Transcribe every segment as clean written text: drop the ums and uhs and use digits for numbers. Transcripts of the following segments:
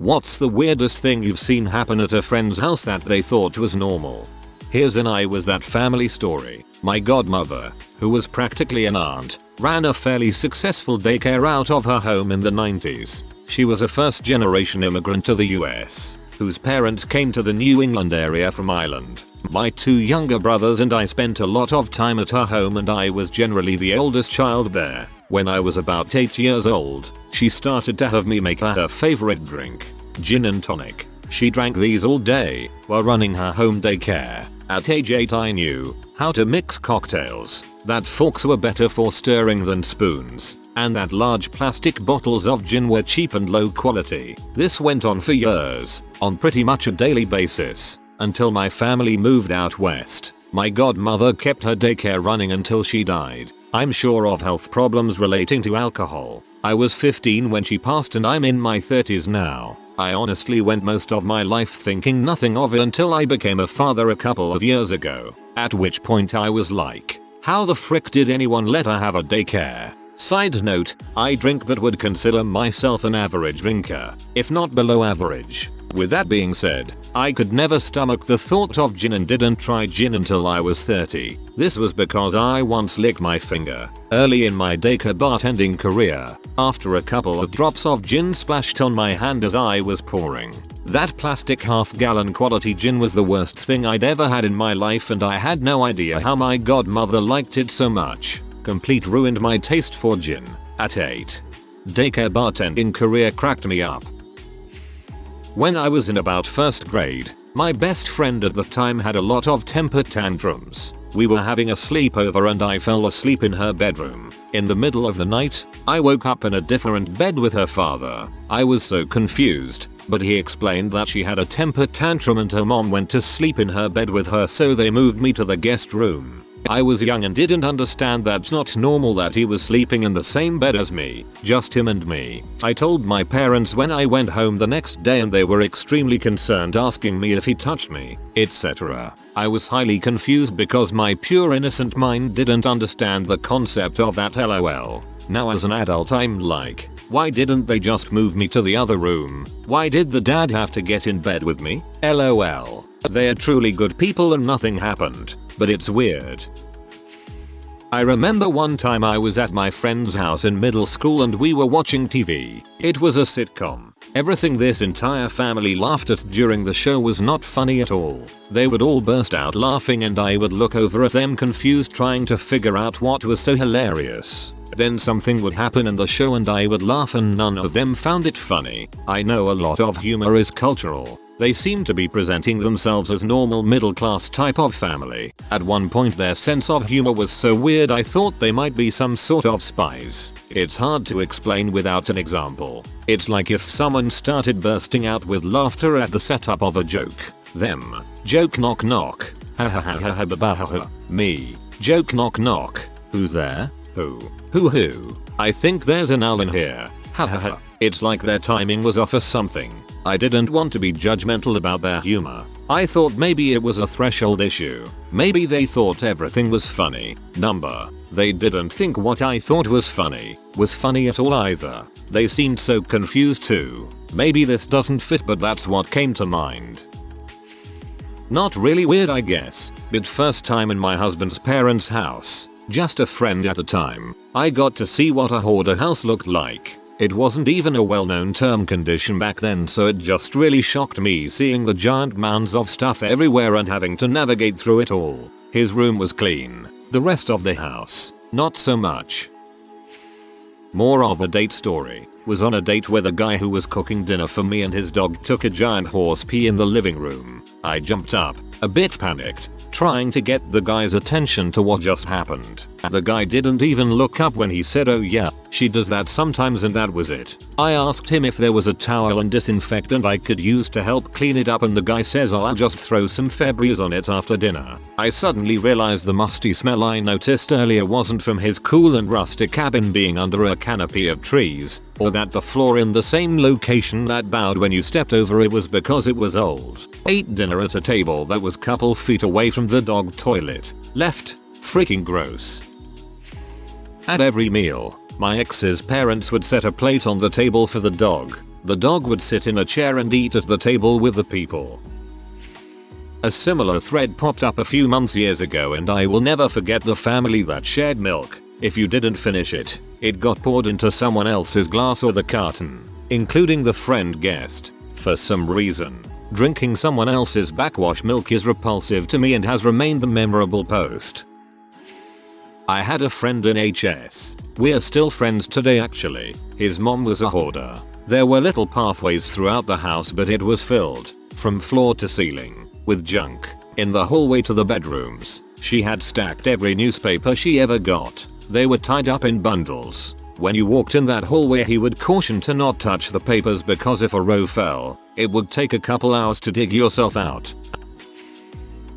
What's the weirdest thing you've seen happen at a friend's house that they thought was normal? Here's an I was that family story. My godmother, who was practically an aunt, ran a fairly successful daycare out of her home in the 90s. She was a first-generation immigrant to the US, whose parents came to the New England area from Ireland. My 2 younger brothers and I spent a lot of time at her home, and I was generally the oldest child there. When I was about 8 years old, she started to have me make her favorite drink, gin and tonic. She drank these all day while running her home daycare. At age 8 I knew how to mix cocktails, that forks were better for stirring than spoons, and that large plastic bottles of gin were cheap and low quality. This went on for years, on pretty much a daily basis, until my family moved out west. My godmother kept her daycare running until she died. I'm sure of health problems relating to alcohol. I was 15 when she passed and I'm in my 30s now. I honestly went most of my life thinking nothing of it until I became a father a couple of years ago, at which point I was like, how the frick did anyone let her have a daycare? Side note, I drink but would consider myself an average drinker, if not below average. With that being said, I could never stomach the thought of gin and didn't try gin until I was 30. This was because I once licked my finger early in my daycare bartending career after a couple of drops of gin splashed on my hand as I was pouring. That plastic half-gallon quality gin was the worst thing I'd ever had in my life, and I had no idea how my godmother liked it so much. Complete ruined my taste for gin. At 8. Daycare bartending career cracked me up. When I was in about 1st grade, my best friend at the time had a lot of temper tantrums. We were having a sleepover and I fell asleep in her bedroom. In the middle of the night, I woke up in a different bed with her father. I was so confused, but he explained that she had a temper tantrum and her mom went to sleep in her bed with her, so they moved me to the guest room. I was young and didn't understand that's not normal that he was sleeping in the same bed as me, just him and me. I told my parents when I went home the next day and they were extremely concerned, asking me if he touched me, etc. I was highly confused because my pure innocent mind didn't understand the concept of that, lol. Now as an adult I'm like, why didn't they just move me to the other room? Why did the dad have to get in bed with me? LOL. They're truly good people and nothing happened, but it's weird. I remember one time I was at my friend's house in middle school and we were watching TV. It was a sitcom. Everything this entire family laughed at during the show was not funny at all. They would all burst out laughing and I would look over at them confused, trying to figure out what was so hilarious. Then something would happen in the show and I would laugh and none of them found it funny. I know a lot of humor is cultural. They seem to be presenting themselves as normal middle-class type of family. At one point their sense of humor was so weird I thought they might be some sort of spies. It's hard to explain without an example. It's like if someone started bursting out with laughter at the setup of a joke. Them. Joke knock knock. Ha ha ha ha ha ba ha ha. Me. Joke knock knock. Who's there? Who? Who? I think there's an owl in here. Ha ha ha. It's like their timing was off or something. I didn't want to be judgmental about their humor. I thought maybe it was a threshold issue. Maybe they thought everything was funny. They didn't think what I thought was funny at all either. They seemed so confused too. Maybe this doesn't fit, but that's what came to mind. Not really weird I guess, but first time in my husband's parents' house. Just a friend at the time. I got to see what a hoarder house looked like. It wasn't even a well-known term condition back then, so it just really shocked me seeing the giant mounds of stuff everywhere and having to navigate through it all. His room was clean. The rest of the house, not so much. More of a date story. Was on a date with a guy who was cooking dinner for me and his dog took a giant horse pee in the living room. I jumped up, a bit panicked, trying to get the guy's attention to what just happened. The guy didn't even look up when he said, "Oh yeah, she does that sometimes," and that was it. I asked him if there was a towel and disinfectant I could use to help clean it up and the guy says, "I'll just throw some Febreze on it after dinner." I suddenly realized the musty smell I noticed earlier wasn't from his cool and rustic cabin being under a canopy of trees, or that the floor in the same location that bowed when you stepped over it was because it was old. Ate dinner at a table that was couple feet away from the dog toilet. Left. Freaking gross. At every meal, my ex's parents would set a plate on the table for the dog. The dog would sit in a chair and eat at the table with the people. A similar thread popped up a few years ago, and I will never forget the family that shared milk. If you didn't finish it, it got poured into someone else's glass or the carton, including the friend guest. For some reason, drinking someone else's backwash milk is repulsive to me and has remained a memorable post. I had a friend in HS. We're still friends today actually. His mom was a hoarder. There were little pathways throughout the house, but it was filled, from floor to ceiling, with junk. In the hallway to the bedrooms, she had stacked every newspaper she ever got. They were tied up in bundles. When you walked in that hallway, he would caution to not touch the papers because if a row fell, it would take a couple hours to dig yourself out.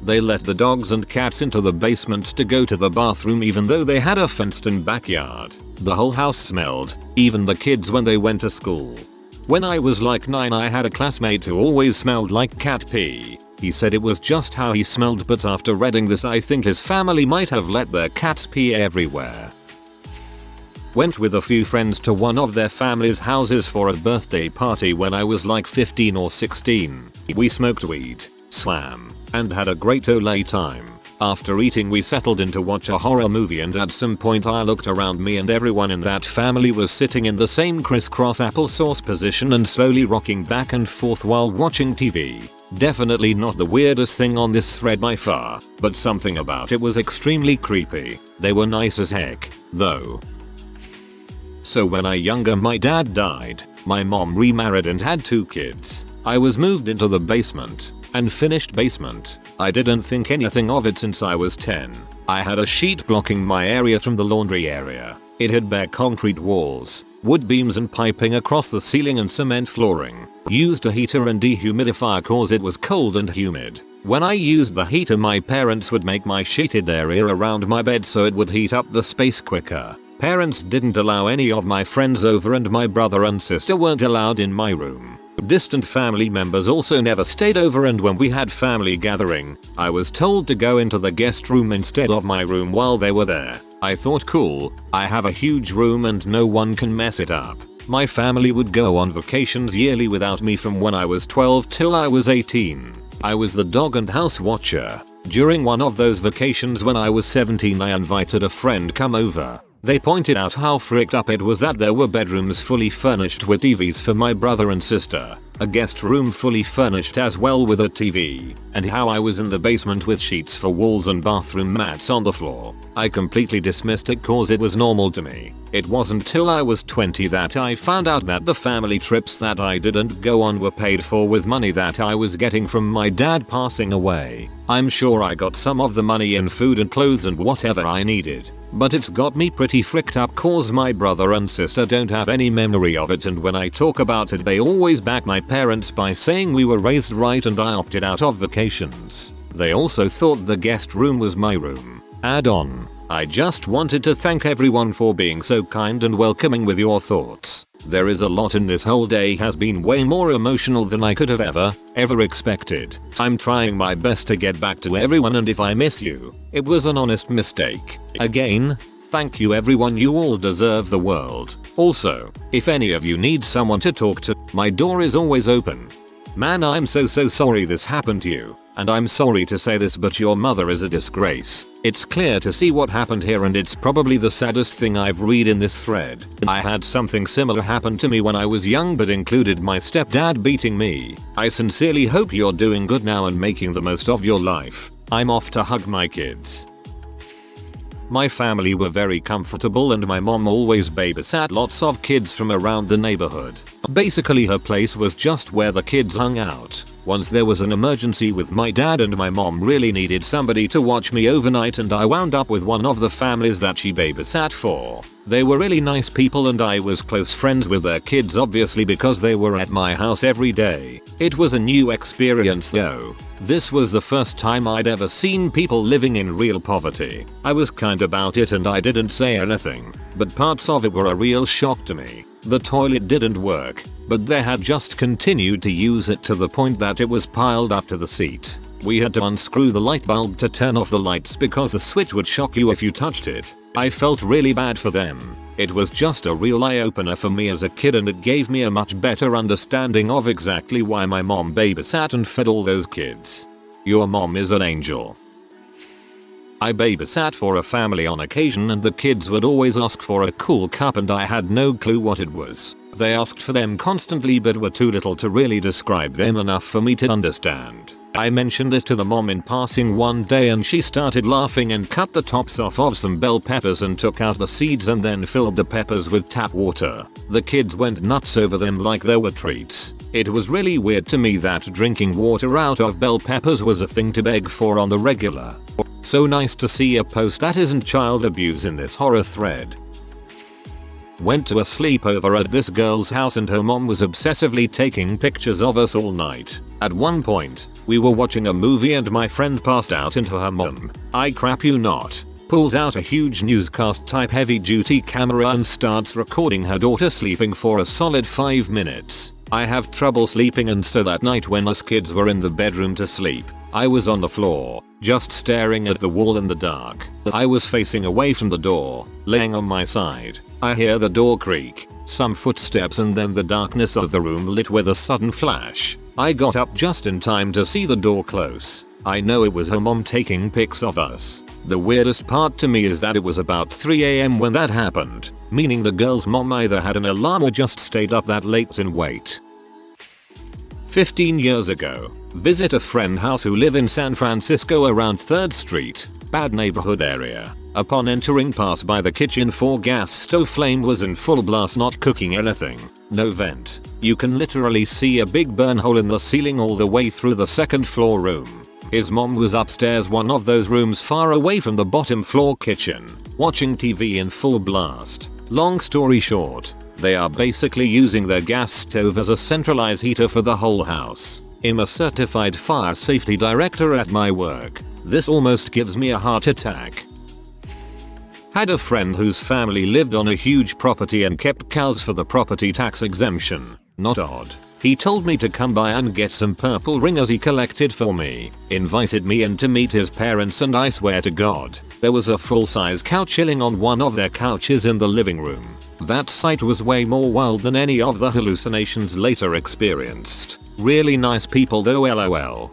They let the dogs and cats into the basement to go to the bathroom even though they had a fenced-in backyard. The whole house smelled, even the kids when they went to school. When I was like 9, I had a classmate who always smelled like cat pee. He said it was just how he smelled, but after reading this I think his family might have let their cats pee everywhere. Went with a few friends to one of their family's houses for a birthday party when I was like 15 or 16. We smoked weed, swam, and had a great ole time. After eating we settled in to watch a horror movie, and at some point I looked around me and everyone in that family was sitting in the same crisscross applesauce position and slowly rocking back and forth while watching TV. Definitely not the weirdest thing on this thread by far, but something about it was extremely creepy. They were nice as heck, though. So when I younger, my dad died, my mom remarried and had 2 kids. I was moved into the basement, and finished basement. I didn't think anything of it since I was 10. I had a sheet blocking my area from the laundry area. It had bare concrete walls, wood beams and piping across the ceiling and cement flooring. Used a heater and dehumidifier cause it was cold and humid. When I used the heater, my parents would make my sheeted area around my bed so it would heat up the space quicker. Parents didn't allow any of my friends over, and my brother and sister weren't allowed in my room. Distant family members also never stayed over, and when we had family gathering, I was told to go into the guest room instead of my room while they were there. I thought, cool, I have a huge room and no one can mess it up. My family would go on vacations yearly without me from when I was 12 till I was 18. I was the dog and house watcher. During one of those vacations when I was 17, I invited a friend come over. They pointed out how fricked up it was that there were bedrooms fully furnished with TVs for my brother and sister, a guest room fully furnished as well with a TV, and how I was in the basement with sheets for walls and bathroom mats on the floor. I completely dismissed it cause it was normal to me. It wasn't till I was 20 that I found out that the family trips that I didn't go on were paid for with money that I was getting from my dad passing away. I'm sure I got some of the money in food and clothes and whatever I needed, but it's got me pretty fricked up cause my brother and sister don't have any memory of it, and when I talk about it they always back my parents by saying we were raised right and I opted out of vacations. They also thought the guest room was my room. Add on, I just wanted to thank everyone for being so kind and welcoming with your thoughts. There is a lot in this whole day, has been way more emotional than I could have ever expected. I'm trying my best to get back to everyone, and if I miss you, it was an honest mistake. Again, thank you everyone, you all deserve the world. Also, if any of you need someone to talk to, my door is always open. Man, I'm so sorry this happened to you. And I'm sorry to say this, but your mother is a disgrace. It's clear to see what happened here, and it's probably the saddest thing I've read in this thread. I had something similar happen to me when I was young, but included my stepdad beating me. I sincerely hope you're doing good now and making the most of your life. I'm off to hug my kids. My family were very comfortable and my mom always babysat lots of kids from around the neighborhood. Basically her place was just where the kids hung out. Once there was an emergency with my dad and my mom really needed somebody to watch me overnight, and I wound up with one of the families that she babysat for. They were really nice people and I was close friends with their kids, obviously because they were at my house every day. It was a new experience though. This was the first time I'd ever seen people living in real poverty. I was kind about it and I didn't say anything, but parts of it were a real shock to me. The toilet didn't work, but they had just continued to use it to the point that it was piled up to the seat. We had to unscrew the light bulb to turn off the lights because the switch would shock you if you touched it. I felt really bad for them. It was just a real eye-opener for me as a kid, and it gave me a much better understanding of exactly why my mom babysat and fed all those kids. Your mom is an angel. I babysat for a family on occasion, and the kids would always ask for a cool cup and I had no clue what it was. They asked for them constantly but were too little to really describe them enough for me to understand. I mentioned it to the mom in passing one day and she started laughing and cut the tops off of some bell peppers and took out the seeds and then filled the peppers with tap water. The kids went nuts over them like they were treats. It was really weird to me that drinking water out of bell peppers was a thing to beg for on the regular. So nice to see a post that isn't child abuse in this horror thread. Went to a sleepover at this girl's house and her mom was obsessively taking pictures of us all night. At one point, we were watching a movie and my friend passed out into her mom, I crap you not, pulls out a huge newscast type heavy duty camera and starts recording her daughter sleeping for a solid 5 minutes. I have trouble sleeping, and so that night when us kids were in the bedroom to sleep, I was on the floor, just staring at the wall in the dark. I was facing away from the door, laying on my side. I hear the door creak, some footsteps, and then the darkness of the room lit with a sudden flash. I got up just in time to see the door close. I know it was her mom taking pics of us. The weirdest part to me is that it was about 3 AM when that happened, meaning the girl's mom either had an alarm or just stayed up that late in wait. 15 years ago, visit a friend house who live in San Francisco around 3rd Street, bad neighborhood area. Upon entering, pass by the kitchen, for gas stove flame was in full blast, not cooking anything, no vent. You can literally see a big burn hole in the ceiling all the way through the 2nd floor room. His mom was upstairs, one of those rooms far away from the bottom floor kitchen, watching TV in full blast. Long story short, they are basically using their gas stove as a centralized heater for the whole house. I'm a certified fire safety director at my work. This almost gives me a heart attack. Had a friend whose family lived on a huge property and kept cows for the property tax exemption. Not odd. He told me to come by and get some purple ringers he collected for me. Invited me in to meet his parents, and I swear to God, there was a full-size cow chilling on one of their couches in the living room. That sight was way more wild than any of the hallucinations later experienced. Really nice people though, lol.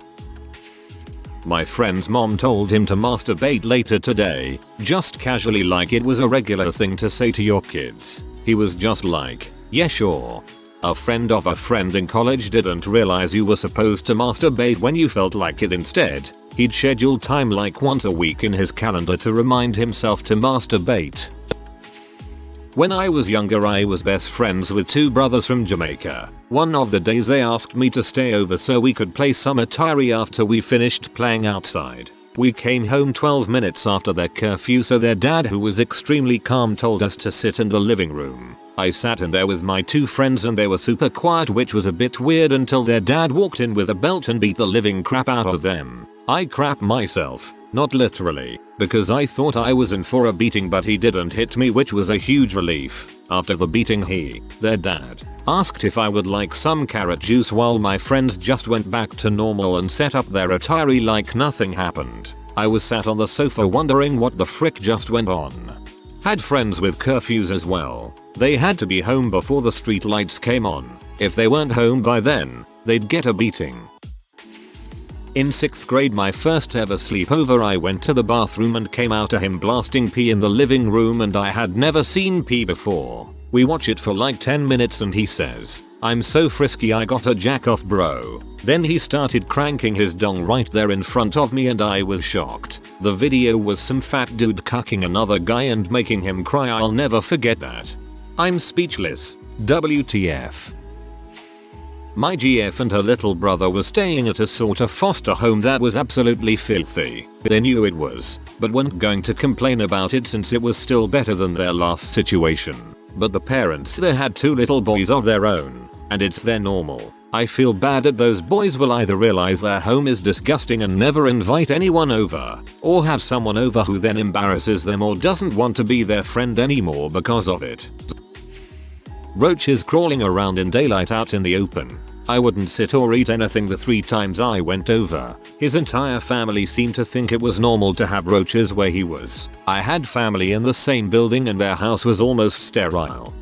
My friend's mom told him to masturbate later today, just casually, like it was a regular thing to say to your kids. He was just like, yeah sure. A friend of a friend in college didn't realize you were supposed to masturbate when you felt like it. Instead, he'd schedule time like once a week in his calendar to remind himself to masturbate. When I was younger, I was best friends with 2 brothers from Jamaica. One of the days they asked me to stay over so we could play some Atari after we finished playing outside. We came home 12 minutes after their curfew, so their dad, who was extremely calm, told us to sit in the living room. I sat in there with my 2 friends and they were super quiet, which was a bit weird until their dad walked in with a belt and beat the living crap out of them. I crap myself, not literally, because I thought I was in for a beating, but he didn't hit me, which was a huge relief. After the beating, their dad, asked if I would like some carrot juice while my friends just went back to normal and set up their Atari like nothing happened. I was sat on the sofa wondering what the frick just went on. Had friends with curfews as well. They had to be home before the street lights came on. If they weren't home by then, they'd get a beating. In 6th grade, my first ever sleepover, I went to the bathroom and came out to him blasting pee in the living room, and I had never seen pee before. We watch it for like 10 minutes and he says, "I'm so frisky, I got a jack off, bro." Then he started cranking his dong right there in front of me and I was shocked. The video was some fat dude cucking another guy and making him cry. I'll never forget that. I'm speechless. WTF. My GF and her little brother were staying at a sort of foster home that was absolutely filthy. They knew it was, but weren't going to complain about it since it was still better than their last situation. But the parents there had 2 little boys of their own, and it's their normal. I feel bad that those boys will either realize their home is disgusting and never invite anyone over, or have someone over who then embarrasses them or doesn't want to be their friend anymore because of it. Roaches crawling around in daylight out in the open. I wouldn't sit or eat anything the 3 times I went over. His entire family seemed to think it was normal to have roaches where he was. I had family in the same building and their house was almost sterile.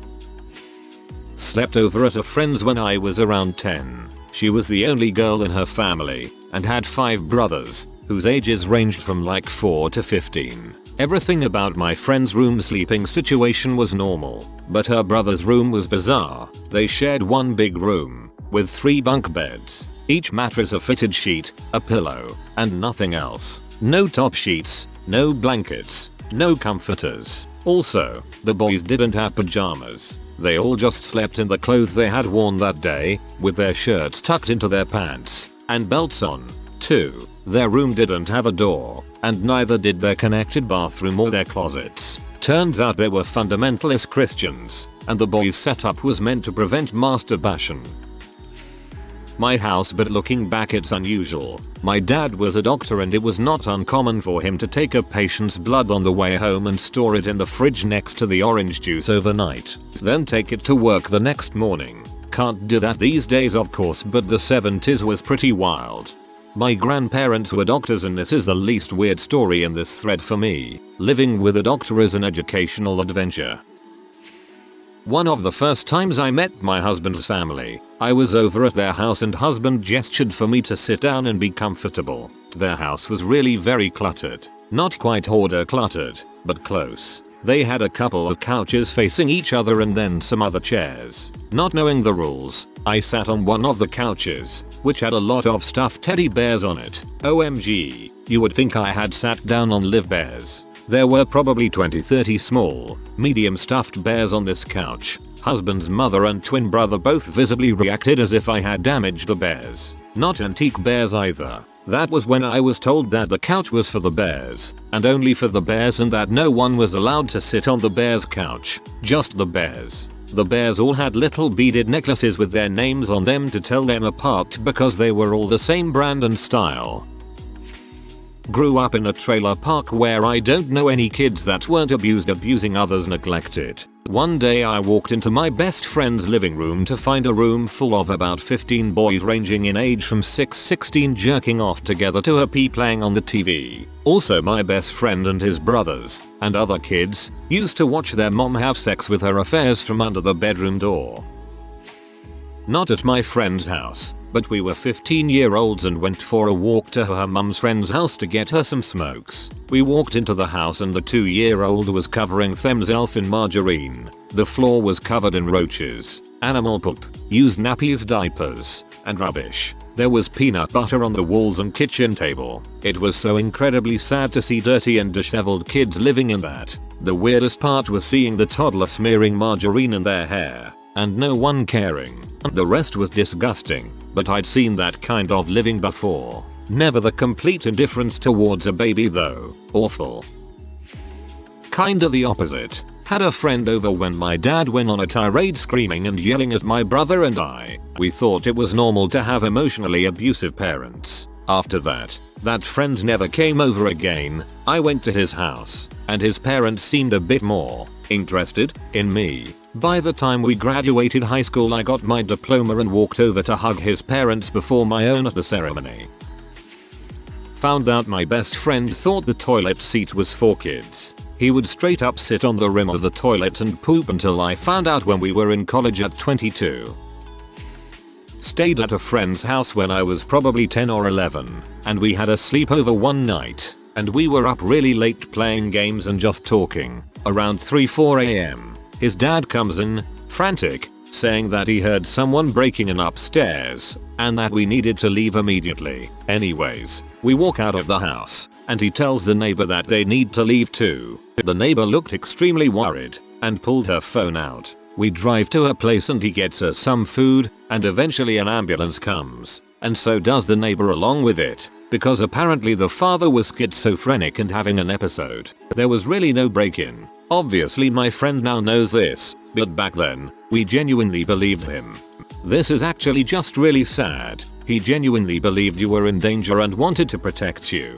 Slept over at a friend's when I was around 10. She was the only girl in her family and had 5 brothers whose ages ranged from like 4 to 15. Everything about my friend's room sleeping situation was normal, but her brother's room was bizarre. They shared one big room with 3 bunk beds, each mattress a fitted sheet, a pillow, and nothing else. No top sheets, no blankets, no comforters. Also, the boys didn't have pajamas. They all just slept in the clothes they had worn that day, with their shirts tucked into their pants, and belts on, too. Their room didn't have a door, and neither did their connected bathroom or their closets. Turns out they were fundamentalist Christians, and the boys' setup was meant to prevent masturbation. My house, but looking back it's unusual. My dad was a doctor and it was not uncommon for him to take a patient's blood on the way home and store it in the fridge next to the orange juice overnight, then take it to work the next morning. Can't do that these days of course, but the 70s was pretty wild. My grandparents were doctors and this is the least weird story in this thread for me. Living with a doctor is an educational adventure. One of the first times I met my husband's family, I was over at their house and husband gestured for me to sit down and be comfortable. Their house was really very cluttered. Not quite hoarder cluttered, but close. They had a couple of couches facing each other and then some other chairs. Not knowing the rules, I sat on one of the couches, which had a lot of stuffed teddy bears on it. OMG, you would think I had sat down on live bears. There were probably 20-30 small, medium stuffed bears on this couch. Husband's mother and twin brother both visibly reacted as if I had damaged the bears. Not antique bears either. That was when I was told that the couch was for the bears, and only for the bears, and that no one was allowed to sit on the bears' couch, just the bears. The bears all had little beaded necklaces with their names on them to tell them apart because they were all the same brand and style. Grew up in a trailer park where I don't know any kids that weren't abusing others, neglected. One day I walked into my best friend's living room to find a room full of about 15 boys ranging in age from 6-16 jerking off together to a pee playing on the TV. Also my best friend and his brothers, and other kids, used to watch their mom have sex with her affairs from under the bedroom door. Not at my friend's house, but we were 15-year-olds and went for a walk to her mum's friend's house to get her some smokes. We walked into the house and the 2-year-old was covering Them's Elf in margarine. The floor was covered in roaches, animal poop, used nappies, diapers, and rubbish. There was peanut butter on the walls and kitchen table. It was so incredibly sad to see dirty and disheveled kids living in that. The weirdest part was seeing the toddler smearing margarine in their hair, and no one caring. The rest was disgusting, but I'd seen that kind of living before. Never the complete indifference towards a baby though. Awful. Kinda the opposite. Had a friend over when my dad went on a tirade screaming and yelling at my brother and I. We thought it was normal to have emotionally abusive parents. After that friend never came over again. I went to his house, and his parents seemed a bit more interested in me. By the time we graduated high school I got my diploma and walked over to hug his parents before my own at the ceremony. Found out my best friend thought the toilet seat was for kids. He would straight up sit on the rim of the toilet and poop until I found out when we were in college at 22. Stayed at a friend's house when I was probably 10 or 11, and we had a sleepover one night, and we were up really late playing games and just talking. Around 3-4 am. His dad comes in, frantic, saying that he heard someone breaking in upstairs and that we needed to leave immediately. Anyways, we walk out of the house and he tells the neighbor that they need to leave too. The neighbor looked extremely worried and pulled her phone out. We drive to her place and he gets her some food, and eventually an ambulance comes, and so does the neighbor along with it, because apparently the father was schizophrenic and having an episode. There was really no break-in. Obviously my friend now knows this, but back then, we genuinely believed him. This is actually just really sad. He genuinely believed you were in danger and wanted to protect you.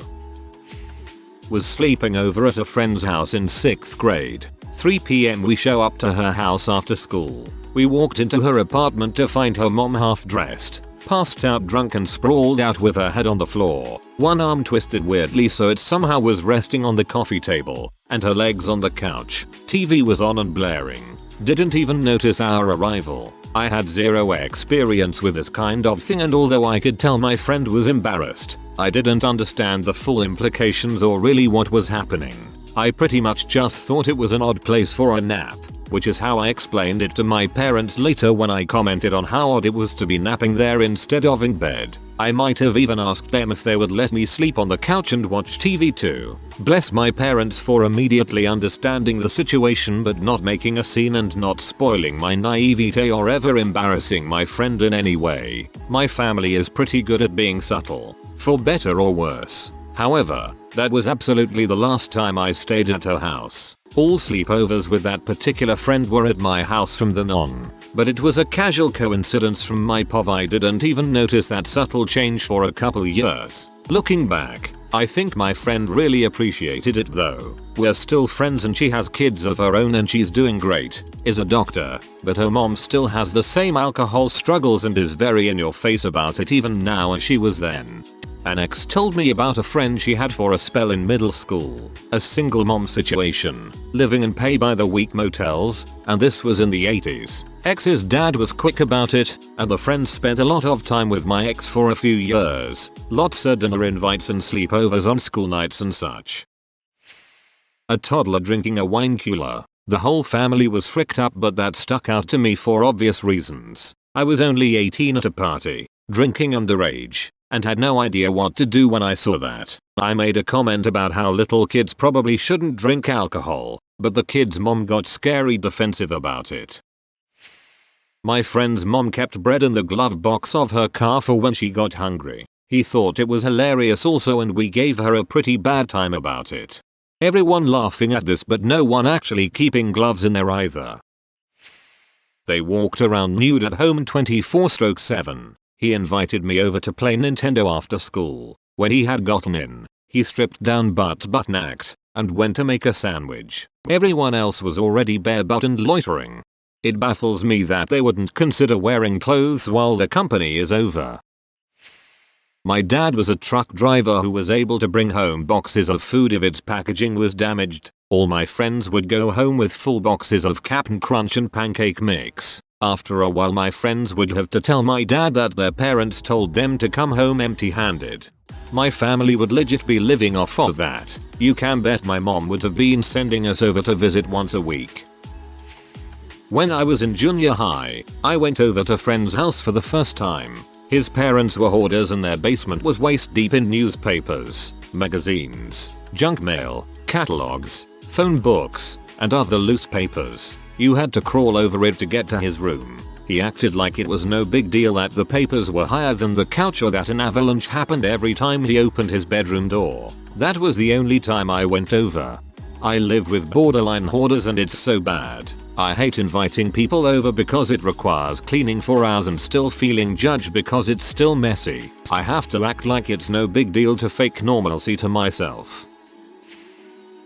Was sleeping over at a friend's house in 6th grade. 3 PM we show up to her house after school. We walked into her apartment to find her mom half dressed, passed out drunk and sprawled out with her head on the floor, one arm twisted weirdly so it somehow was resting on the coffee table, and her legs on the couch. TV was on and blaring. Didn't even notice our arrival. I had zero experience with this kind of thing, and although I could tell my friend was embarrassed, I didn't understand the full implications or really what was happening. I pretty much just thought it was an odd place for a nap, which is how I explained it to my parents later when I commented on how odd it was to be napping there instead of in bed. I might have even asked them if they would let me sleep on the couch and watch TV too. Bless my parents for immediately understanding the situation but not making a scene and not spoiling my naivete or ever embarrassing my friend in any way. My family is pretty good at being subtle, for better or worse. However, that was absolutely the last time I stayed at her house. All sleepovers with that particular friend were at my house from then on, but it was a casual coincidence from my POV. I didn't even notice that subtle change for a couple years. Looking back, I think my friend really appreciated it though. We're still friends and she has kids of her own and she's doing great, is a doctor, but her mom still has the same alcohol struggles and is very in your face about it even now as she was then. An ex told me about a friend she had for a spell in middle school, a single mom situation, living in pay by the week motels, and this was in the 80s. Ex's dad was quick about it, and the friend spent a lot of time with my ex for a few years, lots of dinner invites and sleepovers on school nights and such. A toddler drinking a wine cooler. The whole family was freaked up, but that stuck out to me for obvious reasons. I was only 18 at a party, drinking underage, and had no idea what to do when I saw that. I made a comment about how little kids probably shouldn't drink alcohol, but the kid's mom got scary defensive about it. My friend's mom kept bread in the glove box of her car for when she got hungry. He thought it was hilarious also, and we gave her a pretty bad time about it. Everyone laughing at this but no one actually keeping gloves in there either. They walked around nude at home 24/7. He invited me over to play Nintendo after school. When he had gotten in, he stripped down butt-naked and went to make a sandwich. Everyone else was already bare-buttoned loitering. It baffles me that they wouldn't consider wearing clothes while the company is over. My dad was a truck driver who was able to bring home boxes of food if its packaging was damaged. All my friends would go home with full boxes of Cap'n Crunch and pancake mix. After a while my friends would have to tell my dad that their parents told them to come home empty-handed. My family would legit be living off of that. You can bet my mom would have been sending us over to visit once a week. When I was in junior high, I went over to a friend's house for the first time. His parents were hoarders and their basement was waist deep in newspapers, magazines, junk mail, catalogs, phone books, and other loose papers. You had to crawl over it to get to his room. He acted like it was no big deal that the papers were higher than the couch or that an avalanche happened every time he opened his bedroom door. That was the only time I went over. I live with borderline hoarders and it's so bad. I hate inviting people over because it requires cleaning for hours and still feeling judged because it's still messy. I have to act like it's no big deal to fake normalcy to myself.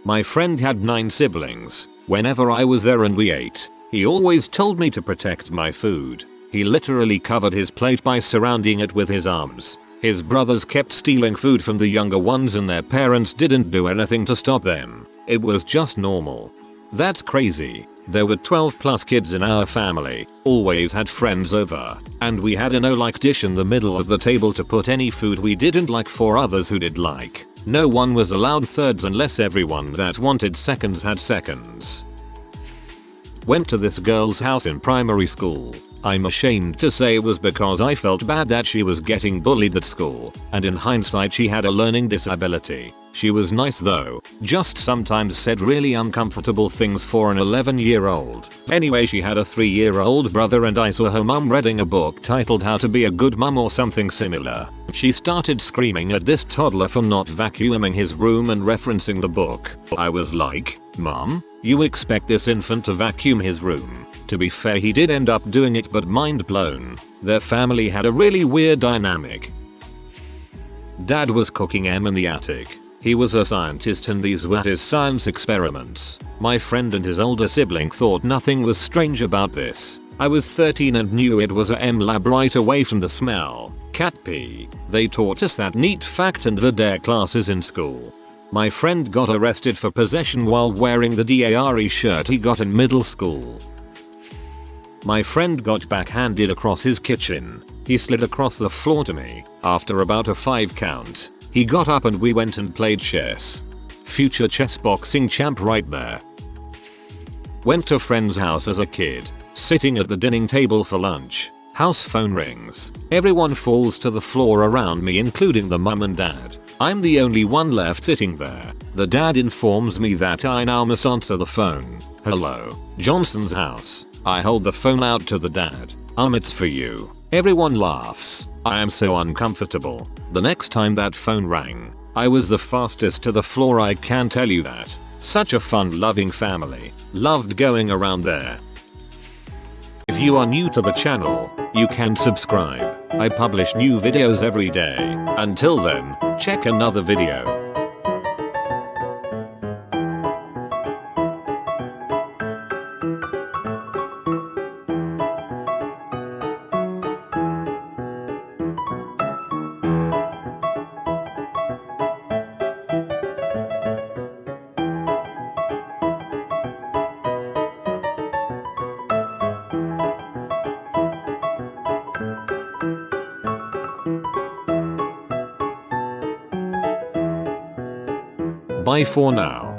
My friend had 9 siblings. Whenever I was there and we ate, he always told me to protect my food. He literally covered his plate by surrounding it with his arms. His brothers kept stealing food from the younger ones and their parents didn't do anything to stop them. It was just normal. That's crazy. There were 12 plus kids in our family, always had friends over, and we had an O-like dish in the middle of the table to put any food we didn't like for others who did like. No one was allowed thirds unless everyone that wanted seconds had seconds. Went to this girl's house in primary school. I'm ashamed to say it was because I felt bad that she was getting bullied at school, and in hindsight she had a learning disability. She was nice though, just sometimes said really uncomfortable things for an 11-year-old. Anyway, she had a 3-year-old brother and I saw her mum reading a book titled How to Be a Good Mum or something similar. She started screaming at this toddler for not vacuuming his room and referencing the book. I was like, Mom, you expect this infant to vacuum his room? To be fair, he did end up doing it, but mind blown. Their family had a really weird dynamic. Dad was cooking in the attic. He was a scientist and these were his science experiments. My friend and his older sibling thought nothing was strange about this. I was 13 and knew it was a M lab right away from the smell. Cat pee. They taught us that neat fact in the dare classes in school. My friend got arrested for possession while wearing the DARE shirt he got in middle school. My friend got backhanded across his kitchen. He slid across the floor to me. After about a 5 count, he got up and we went and played chess. Future chess boxing champ right there. Went to friend's house as a kid. Sitting at the dining table for lunch. House phone rings. Everyone falls to the floor around me, including the mum and dad. I'm the only one left sitting there. The dad informs me that I now must answer the phone. Hello. Johnson's house. I hold the phone out to the dad. It's for you. Everyone laughs. I am so uncomfortable. The next time that phone rang, I was the fastest to the floor, I can tell you that. Such a fun loving family. Loved going around there. If you are new to the channel, you can subscribe. I publish new videos every day. Until then, check another video. Bye for now.